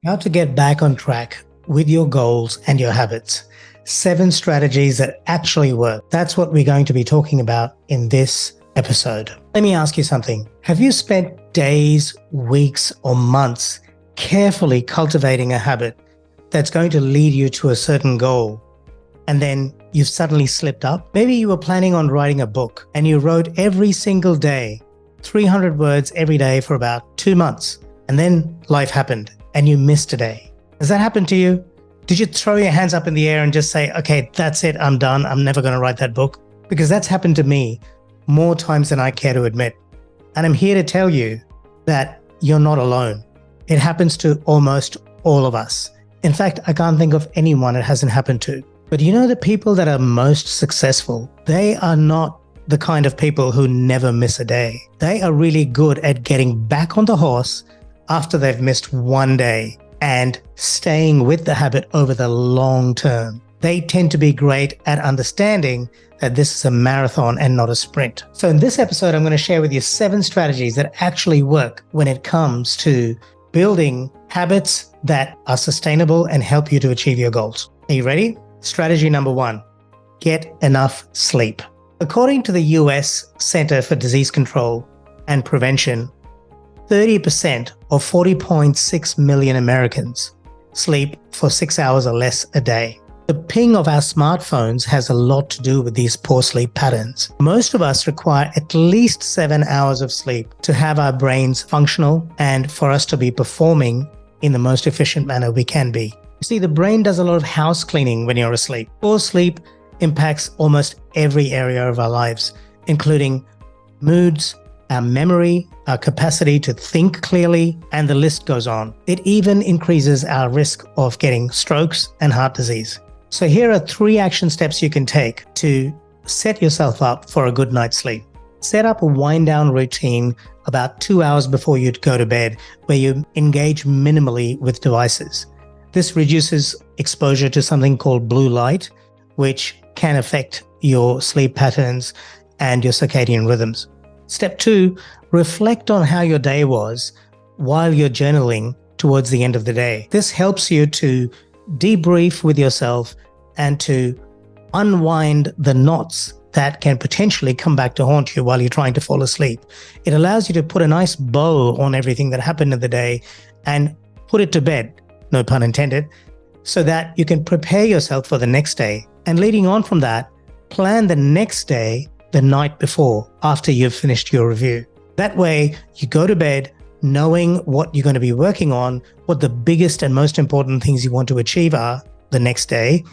How to get back on track with your goals and your habits. 7 strategies that actually work. That's what we're going to be talking about in this episode. Let me ask you something. Have you spent days, weeks, or months carefully cultivating a habit that's going to lead you to a certain goal, and then you've suddenly slipped up? Maybe you were planning on writing a book and you wrote every single day, 300 words every day for about 2 months, and then life happened and you missed a day. Has that happened to you? Did you throw your hands up in the air and just say, okay, that's it, I'm done, I'm never going to write that book? Because that's happened to me more times than I care to admit. And I'm here to tell you that you're not alone. It happens to almost all of us. In fact, I can't think of anyone it hasn't happened to. But you know, the people that are most successful, they are not the kind of people who never miss a day. They are really good at getting back on the horse after they've missed one day and staying with the habit over the long term. They tend to be great at understanding that this is a marathon and not a sprint. So in this episode, I'm going to share with you 7 strategies that actually work when it comes to building habits that are sustainable and help you to achieve your goals. Are you ready? Strategy number 1, get enough sleep. According to the US Center for Disease Control and Prevention, 30% or 40.6 million Americans sleep for 6 hours or less a day. The ping of our smartphones has a lot to do with these poor sleep patterns. Most of us require at least 7 hours of sleep to have our brains functional and for us to be performing in the most efficient manner we can be. You see, the brain does a lot of house cleaning when you're asleep. Poor sleep impacts almost every area of our lives, including moods, our memory, our capacity to think clearly, and the list goes on. It even increases our risk of getting strokes and heart disease. So here are 3 action steps you can take to set yourself up for a good night's sleep. Set up a wind down routine about 2 hours before you go to bed, where you engage minimally with devices. This reduces exposure to something called blue light, which can affect your sleep patterns and your circadian rhythms. Step 2, reflect on how your day was while you're journaling towards the end of the day. This helps you to debrief with yourself and to unwind the knots that can potentially come back to haunt you while you're trying to fall asleep. It allows you to put a nice bow on everything that happened in the day and put it to bed, no pun intended, so that you can prepare yourself for the next day. And leading on from that, plan the next day the night before, after you've finished your review. That way, you go to bed knowing what you're going to be working on, what the biggest and most important things you want to achieve are the next day,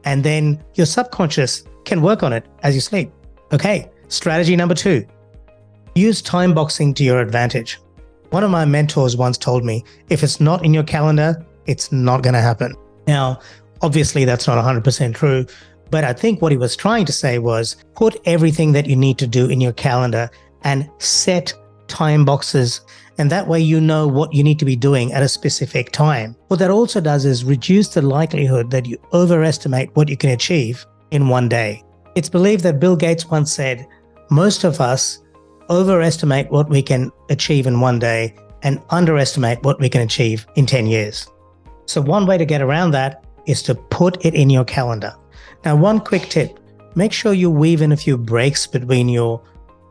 and then your subconscious can work on it as you sleep. Okay, strategy number 2, use time boxing to your advantage. One of my mentors once told me, if it's not in your calendar, it's not going to happen. Now, obviously that's not 100% true, but I think what he was trying to say was put everything that you need to do in your calendar and set time boxes. And that way you know what you need to be doing at a specific time. What that also does is reduce the likelihood that you overestimate what you can achieve in one day. It's believed that Bill Gates once said, most of us overestimate what we can achieve in one day and underestimate what we can achieve in 10 years. So one way to get around that is to put it in your calendar. Now, one quick tip, make sure you weave in a few breaks between your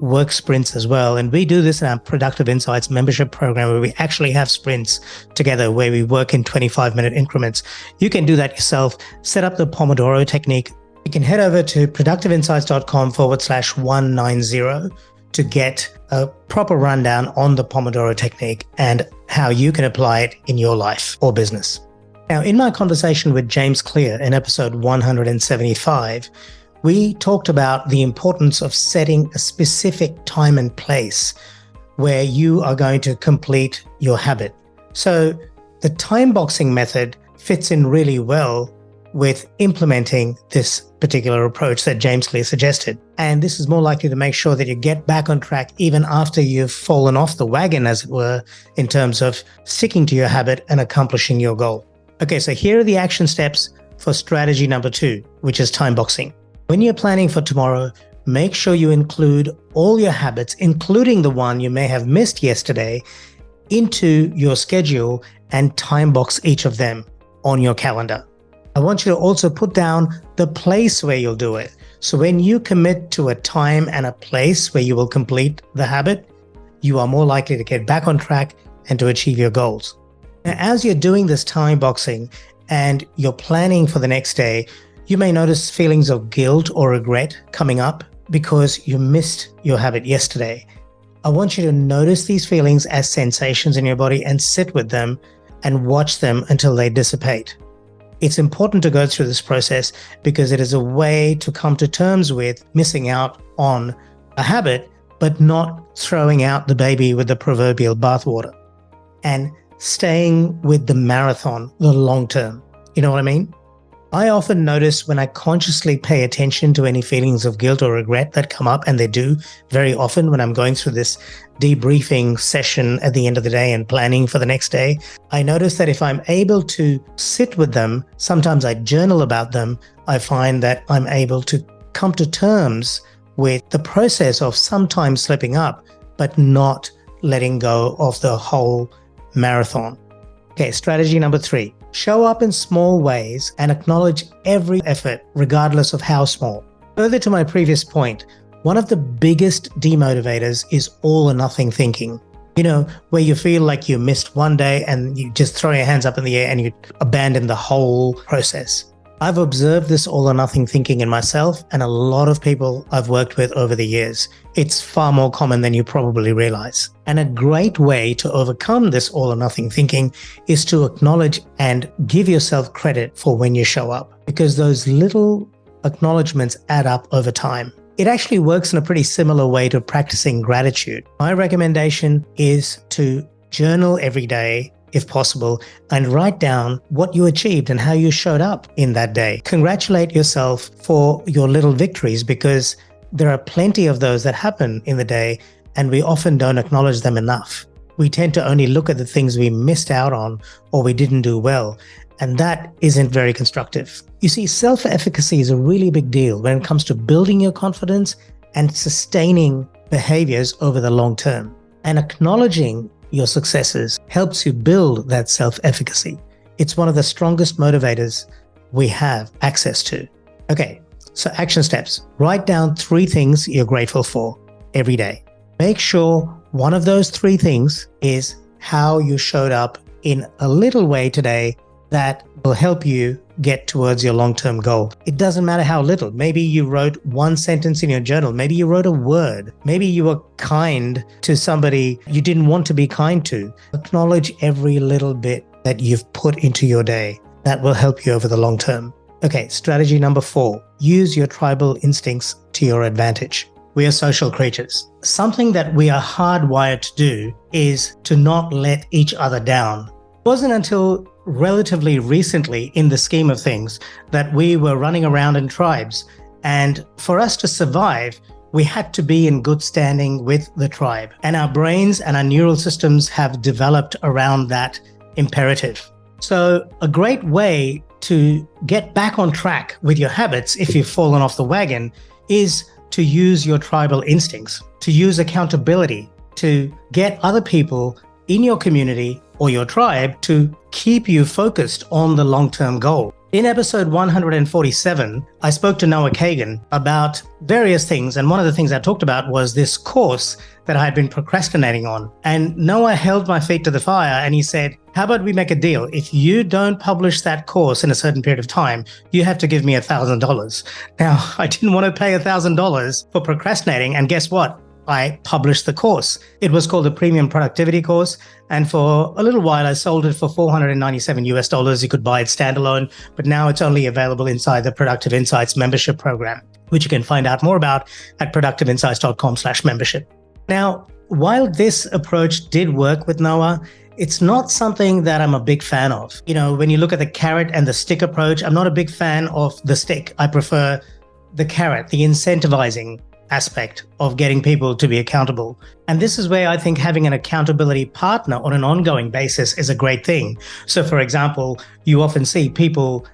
work sprints as well. And we do this in our Productive Insights membership program, where we actually have sprints together where we work in 25-minute increments. You can do that yourself. Set up the Pomodoro technique. You can head over to productiveinsights.com/190 to get a proper rundown on the Pomodoro technique and how you can apply it in your life or business. Now, in my conversation with James Clear in episode 175, we talked about the importance of setting a specific time and place where you are going to complete your habit. So the time boxing method fits in really well with implementing this particular approach that James Clear suggested. And this is more likely to make sure that you get back on track even after you've fallen off the wagon, as it were, in terms of sticking to your habit and accomplishing your goal. Okay, so here are the action steps for strategy number 2, which is time boxing. When you're planning for tomorrow, make sure you include all your habits, including the one you may have missed yesterday, into your schedule and time box each of them on your calendar. I want you to also put down the place where you'll do it. So when you commit to a time and a place where you will complete the habit, you are more likely to get back on track and to achieve your goals. Now, as you're doing this time boxing and you're planning for the next day, you may notice feelings of guilt or regret coming up because you missed your habit yesterday. I want you to notice these feelings as sensations in your body and sit with them and watch them until they dissipate. It's important to go through this process because it is a way to come to terms with missing out on a habit, but not throwing out the baby with the proverbial bathwater and staying with the marathon, the long term. You know what I mean? I often notice when I consciously pay attention to any feelings of guilt or regret that come up, and they do very often when I'm going through this debriefing session at the end of the day and planning for the next day, I notice that if I'm able to sit with them, sometimes I journal about them, I find that I'm able to come to terms with the process of sometimes slipping up, but not letting go of the whole marathon. Okay, strategy number 3. Show up in small ways and acknowledge every effort, regardless of how small. Further to my previous point, one of the biggest demotivators is all or nothing thinking. You know, where you feel like you missed one day and you just throw your hands up in the air and you abandon the whole process. I've observed this all or nothing thinking in myself and a lot of people I've worked with over the years. It's far more common than you probably realize. And a great way to overcome this all or nothing thinking is to acknowledge and give yourself credit for when you show up, because those little acknowledgements add up over time. It actually works in a pretty similar way to practicing gratitude. My recommendation is to journal every day, if possible, and write down what you achieved and how you showed up in that day. Congratulate yourself for your little victories, because there are plenty of those that happen in the day and we often don't acknowledge them enough. We tend to only look at the things we missed out on or we didn't do well, and that isn't very constructive. You see, self-efficacy is a really big deal when it comes to building your confidence and sustaining behaviors over the long term. And acknowledging your successes helps you build that self-efficacy. It's one of the strongest motivators we have access to. Okay, so action steps. Write down 3 things you're grateful for every day. Make sure one of those 3 things is how you showed up in a little way today that will help you get towards your long-term goal. It doesn't matter how little. Maybe you wrote 1 sentence in your journal. Maybe you wrote a word. Maybe you were kind to somebody you didn't want to be kind to. Acknowledge every little bit that you've put into your day. That will help you over the long term. Okay, strategy number 4. Use your tribal instincts to your advantage. We are social creatures. Something that we are hardwired to do is to not let each other down. It wasn't until relatively recently in the scheme of things that we were running around in tribes. And for us to survive, we had to be in good standing with the tribe. And our brains and our neural systems have developed around that imperative. So a great way to get back on track with your habits if you've fallen off the wagon is to use your tribal instincts, to use accountability, to get other people in your community or your tribe to keep you focused on the long-term goal. In episode 147, I spoke to Noah Kagan about various things, and one of the things I talked about was this course that I had been procrastinating on. And Noah held my feet to the fire and he said, how about we make a deal? If you don't publish that course in a certain period of time, you have to give me $1,000. Now, I didn't want to pay $1,000 for procrastinating, and guess what? I published the course. It was called the Premium Productivity Course. And for a little while, I sold it for $497. You could buy it standalone, but now it's only available inside the Productive Insights membership program, which you can find out more about at productiveinsights.com/membership. Now, while this approach did work with Noah, it's not something that I'm a big fan of. You know, when you look at the carrot and the stick approach, I'm not a big fan of the stick. I prefer the carrot, the incentivizing aspect of getting people to be accountable. And this is where I think having an accountability partner on an ongoing basis is a great thing. So for example, you often see people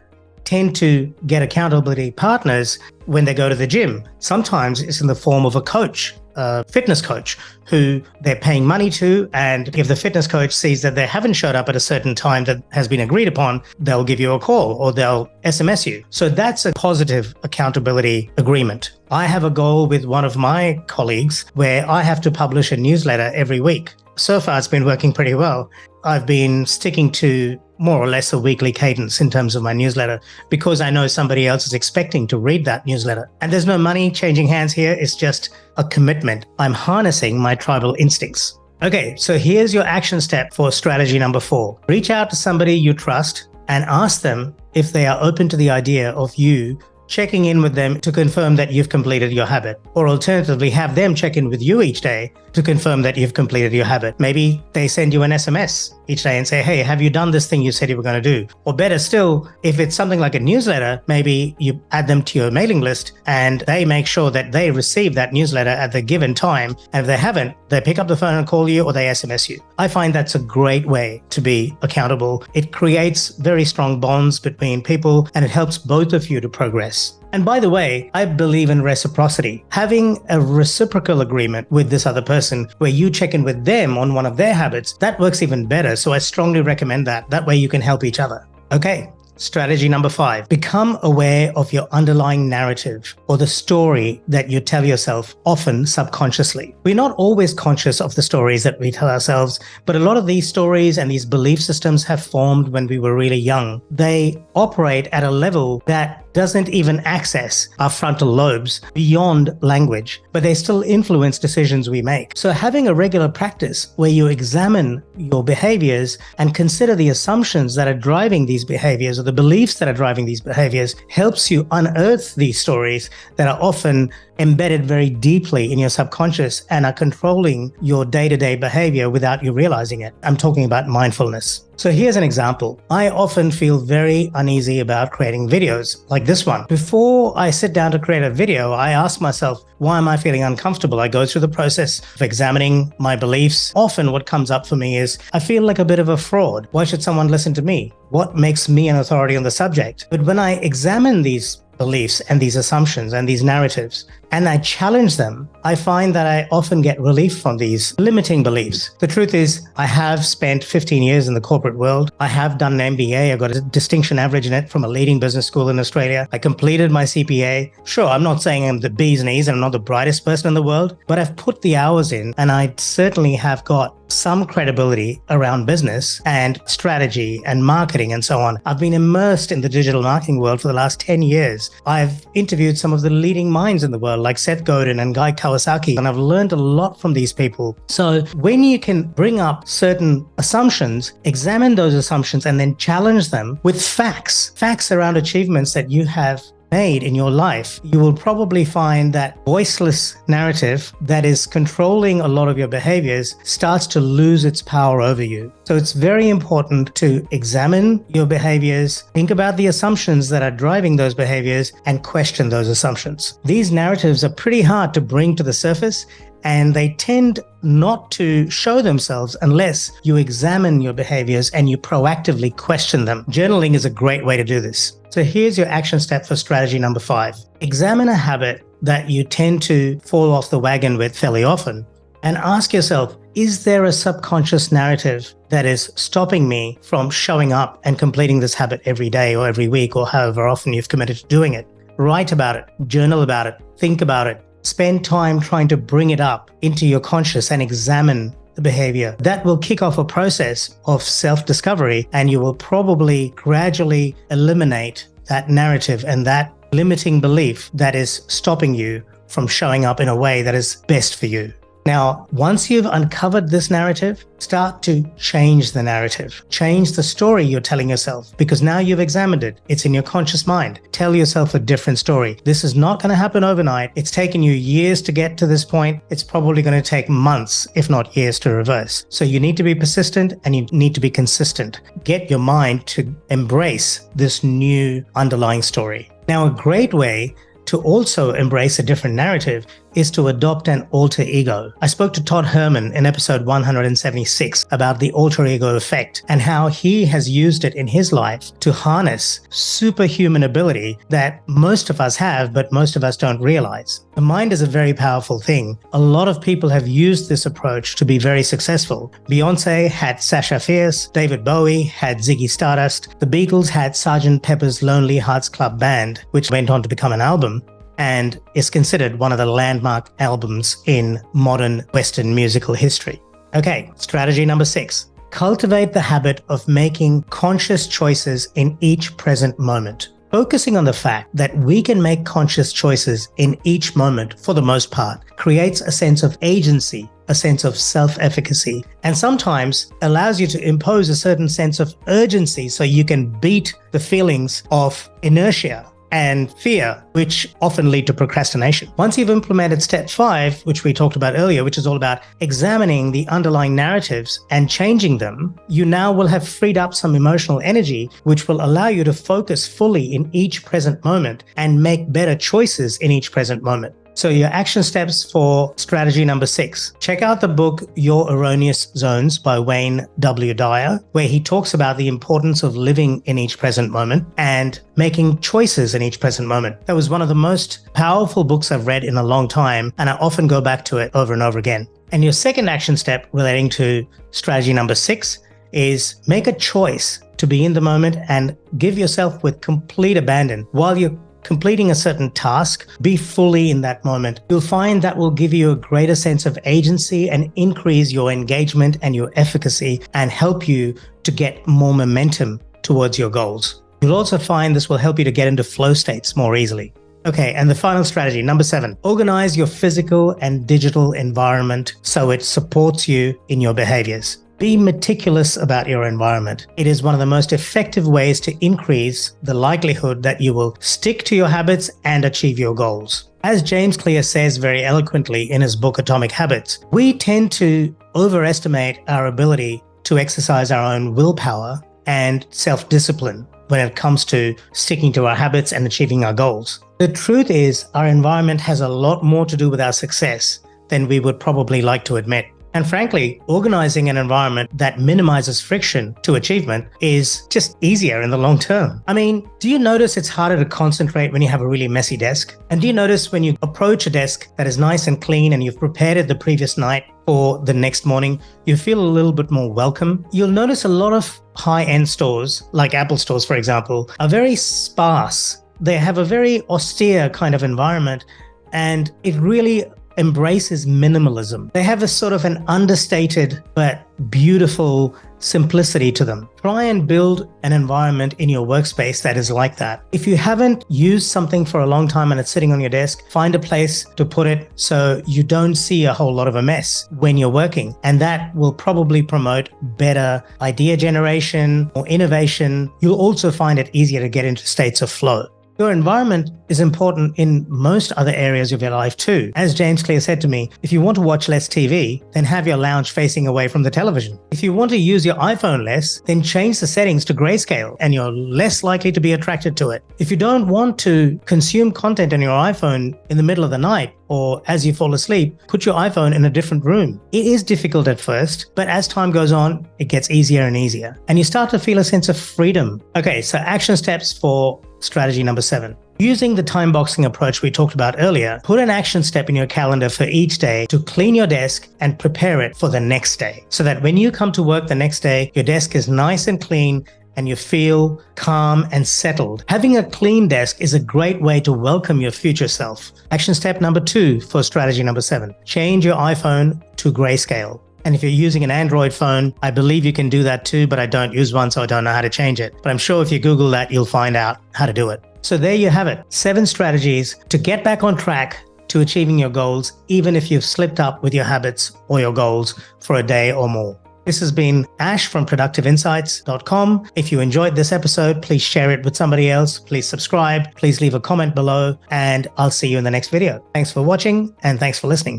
tend to get accountability partners when they go to the gym. Sometimes it's in the form of a coach, a fitness coach who they're paying money to. And if the fitness coach sees that they haven't showed up at a certain time that has been agreed upon, they'll give you a call or they'll SMS you. So that's a positive accountability agreement. I have a goal with one of my colleagues where I have to publish a newsletter every week. So far, it's been working pretty well. I've been sticking to more or less a weekly cadence in terms of my newsletter because I know somebody else is expecting to read that newsletter. And there's no money changing hands here. It's just a commitment. I'm harnessing my tribal instincts. Okay, so here's your action step for strategy number 4. Reach out to somebody you trust and ask them if they are open to the idea of you checking in with them to confirm that you've completed your habit, or alternatively, have them check in with you each day to confirm that you've completed your habit. Maybe they send you an SMS each day and say, hey, have you done this thing you said you were going to do? Or better still, if it's something like a newsletter, maybe you add them to your mailing list and they make sure that they receive that newsletter at the given time. And if they haven't, they pick up the phone and call you or they SMS you. I find that's a great way to be accountable. It creates very strong bonds between people and it helps both of you to progress. And by the way, I believe in reciprocity. Having a reciprocal agreement with this other person where you check in with them on one of their habits, that works even better. So I strongly recommend that. That way you can help each other. Okay. Strategy number 5, become aware of your underlying narrative or the story that you tell yourself, often subconsciously. We're not always conscious of the stories that we tell ourselves, but a lot of these stories and these belief systems have formed when we were really young. They operate at a level that doesn't even access our frontal lobes beyond language, but they still influence decisions we make. So having a regular practice where you examine your behaviors and consider the assumptions that are driving these behaviors or the beliefs that are driving these behaviors helps you unearth these stories that are often embedded very deeply in your subconscious and are controlling your day-to-day behavior without you realizing it. I'm talking about mindfulness. So here's an example. I often feel very uneasy about creating videos like this one. Before I sit down to create a video, I ask myself, why am I feeling uncomfortable? I go through the process of examining my beliefs. Often what comes up for me is, I feel like a bit of a fraud. Why should someone listen to me? What makes me an authority on the subject? But when I examine these beliefs and these assumptions and these narratives, and I challenge them, I find that I often get relief from these limiting beliefs. The truth is, I have spent 15 years in the corporate world. I have done an MBA. I got a distinction average in it from a leading business school in Australia. I completed my CPA. Sure, I'm not saying I'm the bee's knees and I'm not the brightest person in the world, but I've put the hours in and I certainly have got some credibility around business and strategy and marketing and so on. I've been immersed in the digital marketing world for the last 10 years. I've interviewed some of the leading minds in the world like Seth Godin and Guy Kawasaki, and I've learned a lot from these people. So when you can bring up certain assumptions, examine those assumptions and then challenge them with facts around achievements that you have made in your life, you will probably find that voiceless narrative that is controlling a lot of your behaviors starts to lose its power over you. So it's very important to examine your behaviors, think about the assumptions that are driving those behaviors, and question those assumptions. These narratives are pretty hard to bring to the surface, and they tend not to show themselves unless you examine your behaviors and you proactively question them. Journaling is a great way to do this. So here's your action step for strategy number 5. Examine a habit that you tend to fall off the wagon with fairly often and ask yourself, is there a subconscious narrative that is stopping me from showing up and completing this habit every day or every week or however often you've committed to doing it? Write about it, journal about it, think about it. Spend time trying to bring it up into your conscious and examine the behavior. That will kick off a process of self-discovery, and you will probably gradually eliminate that narrative and that limiting belief that is stopping you from showing up in a way that is best for you. Now, once you've uncovered this narrative, start to change the narrative. Change the story you're telling yourself, because now you've examined it. It's in your conscious mind. Tell yourself a different story. This is not going to happen overnight. It's taken you years to get to this point. It's probably going to take months, if not years, to reverse. So you need to be persistent and you need to be consistent. Get your mind to embrace this new underlying story. Now, a great way to also embrace a different narrative is to adopt an alter ego. I spoke to Todd Herman in episode 176 about the alter ego effect and how he has used it in his life to harness superhuman ability that most of us have, but most of us don't realize. The mind is a very powerful thing. A lot of people have used this approach to be very successful. Beyonce had Sasha Fierce, David Bowie had Ziggy Stardust, the Beatles had Sgt. Pepper's Lonely Hearts Club Band, which went on to become an album and is considered one of the landmark albums in modern Western musical history. Okay, strategy number 6. Cultivate the habit of making conscious choices in each present moment. Focusing on the fact that we can make conscious choices in each moment, for the most part, creates a sense of agency, a sense of self-efficacy, and sometimes allows you to impose a certain sense of urgency so you can beat the feelings of inertia and fear, which often lead to procrastination. Once you've implemented step 5, which we talked about earlier, which is all about examining the underlying narratives and changing them, you now will have freed up some emotional energy, which will allow you to focus fully in each present moment and make better choices in each present moment. So your action steps for strategy number 6. Check out the book, Your Erroneous Zones by Wayne W. Dyer, where he talks about the importance of living in each present moment and making choices in each present moment. That was one of the most powerful books I've read in a long time, and I often go back to it over and over again. And your second action step relating to strategy number 6 is make a choice to be in the moment and give yourself with complete abandon while you're completing a certain task. Be fully in that moment. You'll find that will give you a greater sense of agency and increase your engagement and your efficacy and help you to get more momentum towards your goals. You'll also find this will help you to get into flow states more easily. Okay, and the final strategy, number 7, organize your physical and digital environment so it supports you in your behaviors. Be meticulous about your environment. It is one of the most effective ways to increase the likelihood that you will stick to your habits and achieve your goals. As James Clear says very eloquently in his book Atomic Habits, we tend to overestimate our ability to exercise our own willpower and self-discipline when it comes to sticking to our habits and achieving our goals. The truth is, our environment has a lot more to do with our success than we would probably like to admit. And frankly, organizing an environment that minimizes friction to achievement is just easier in the long term. I mean, do you notice it's harder to concentrate when you have a really messy desk? And do you notice when you approach a desk that is nice and clean and you've prepared it the previous night or the next morning, you feel a little bit more welcome? You'll notice a lot of high-end stores, like Apple stores, for example, are very sparse. They have a very austere kind of environment, and it really embraces minimalism. They have a sort of an understated but beautiful simplicity to them. Try and build an environment in your workspace that is like that. If you haven't used something for a long time and it's sitting on your desk, find a place to put it so you don't see a whole lot of a mess when you're working. And that will probably promote better idea generation or innovation. You'll also find it easier to get into states of flow. Your environment is important in most other areas of your life too. As James Clear said to me, if you want to watch less TV, then have your lounge facing away from the television. If you want to use your iPhone less, then change the settings to grayscale and you're less likely to be attracted to it. If you don't want to consume content on your iPhone in the middle of the night or as you fall asleep, put your iPhone in a different room. It is difficult at first, but as time goes on, it gets easier and easier. And you start to feel a sense of freedom. Okay, so action steps for strategy number 7. Using the time boxing approach we talked about earlier, put an action step in your calendar for each day to clean your desk and prepare it for the next day. So that when you come to work the next day, your desk is nice and clean and you feel calm and settled. Having a clean desk is a great way to welcome your future self. Action step number 2 for strategy number 7, change your iPhone to grayscale. And if you're using an Android phone, I believe you can do that too, but I don't use one, so I don't know how to change it. But I'm sure if you Google that, you'll find out how to do it. So there you have it, 7 strategies to get back on track to achieving your goals, even if you've slipped up with your habits or your goals for a day or more. This has been Ash from productiveinsights.com. If you enjoyed this episode, please share it with somebody else. Please subscribe. Please leave a comment below, and I'll see you in the next video. Thanks for watching, and thanks for listening.